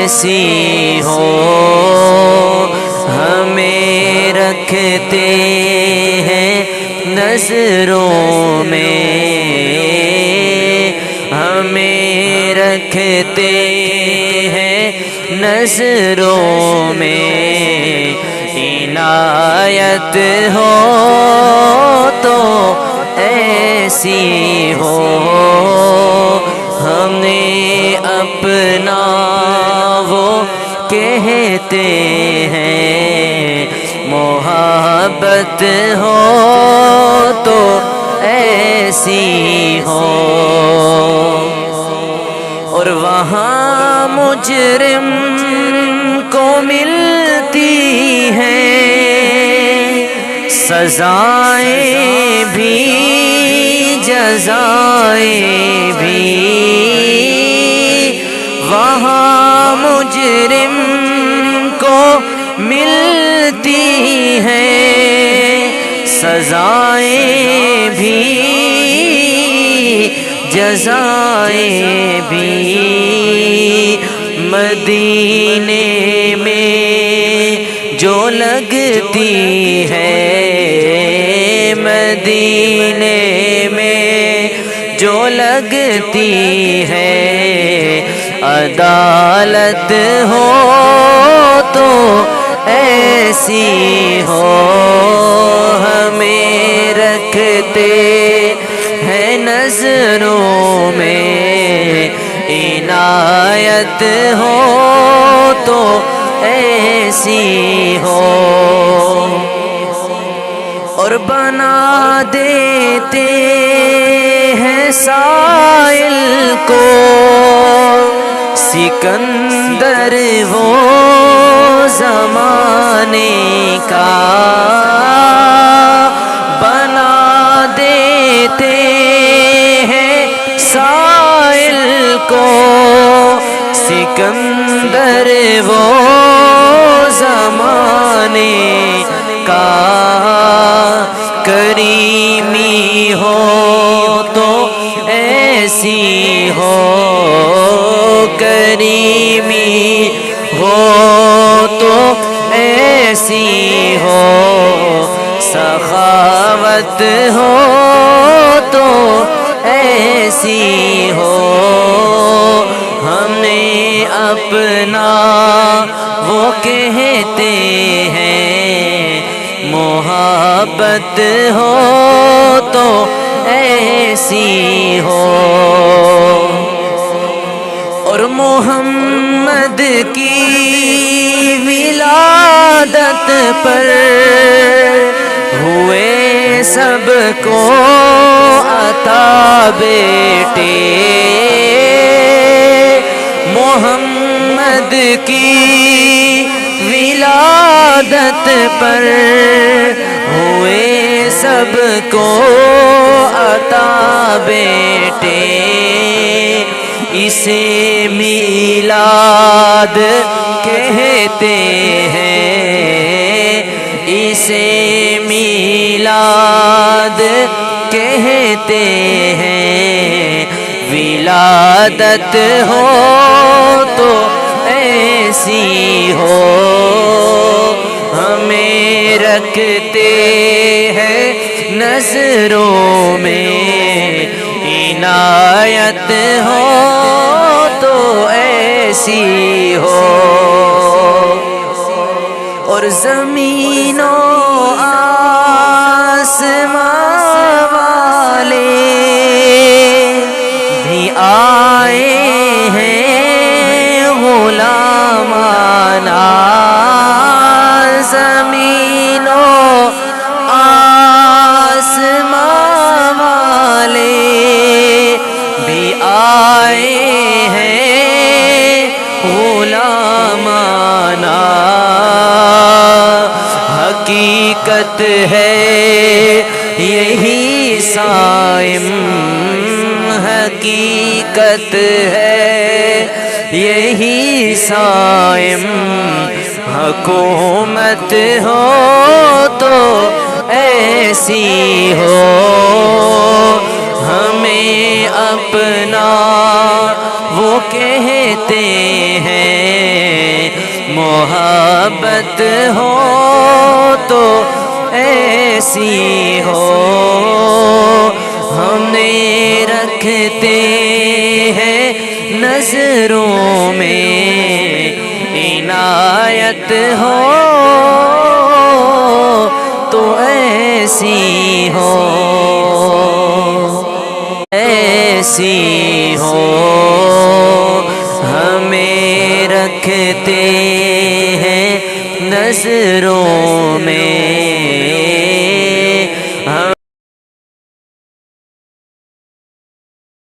ایسی ہو، ہمیں رکھتے ہیں نظروں میں، ہمیں رکھتے ہیں نظروں میں، عنایت ہو تو ایسی ہو، ہمیں اپنا وہ کہتے ہیں، محبت ہو تو ایسی ہو، اور وہاں مجرم کو ملتی ہیں سزائیں بھی جزائیں بھی، وہاں مجرم کو ملتی ہیں سزائیں بھی جزائیں بھی، مدینے میں جو لگتی ہے، مدینے میں جو لگتی ہے، عدالت ہو تو ایسی ہو، ہمیں رکھتے ہیں نظروں میں، عنایت ہو تو ایسی ہو، اور بنا دیتے ہیں سائل کو سکندر وہ زمانے کا، بنا دیتے ہیں سائل کو سکندر وہ زمانے کا، کریمی ہو تو ایسی ہو، کریمی ہو تو ایسی ہو، سخاوت ہو تو ایسی ہو، ہمیں اپنا وہ کہتے ہیں، محبت ہو تو ایسی ہو، اور محمد کی ولادت پر ہوئے سب کو عطا بیٹے، محمد کی ولادت پر ہوئے سب کو عطا بیٹے، اسے میلاد کہتے ہیں، اسے میلاد کہتے ہیں، ولادت ہو تو ایسی ہو، ہمیں رکھتے ہیں نظروں میں، عنایت ہو تو ایسی ہو، اور زمین و آسمان والے بھی آئے ہیں غلامانہ، زمین و آسمان والے بھی آئے ہیں غلامانہ، حقیقت ہے یہی صائم، حقیقت ہے یہی صائم، حکومت ہو تو ایسی ہو، ہمیں اپنا وہ کہتے ہیں، محبت ہو تو ایسی ہو، ہمیں رکھتے ہیں نظروں میں، عنایت ہو تو ایسی ہو، ایسی ہو، ہمیں رکھتے ہیں نظروں میں،